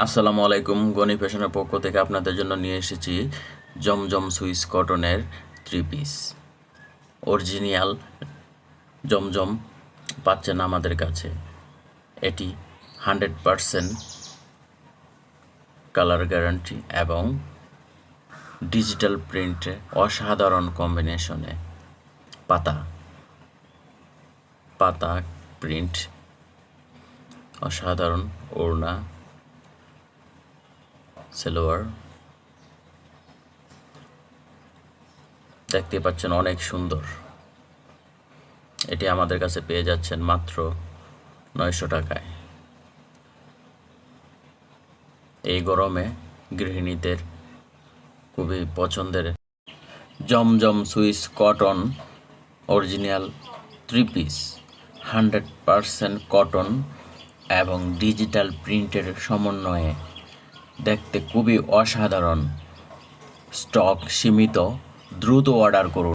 আসসালামু আলাইকুম। গনি ফ্যাশনের পক্ষ থেকে আপনাদের জন্য নিয়ে এসেছি জমজম সুইস কটনের 3 পিস। অরিজিনাল জমজম পাচ্ছেন আমাদের কাছে। এটি 100% কালার গ্যারান্টি এবং ডিজিটাল প্রিন্টে অসাধারণ কম্বিনেশনে পাতা পাতা প্রিন্ট, অসাধারণ ওড়না, সালোয়ার দেখতে পাচ্ছেন, অনেক সুন্দর। এটি আমাদের কাছে পেয়ে যাচ্ছেন মাত্র 900 টাকায়। এই গরমে গৃহিণীদের খুবই পছন্দের Zamzam Swiss cotton original 3 piece, 100% cotton এবং ডিজিটাল প্রিন্টের সমন্বয়ে দেখতে খুবই অসাধারণ। স্টক সীমিত, দ্রুত অর্ডার করুন।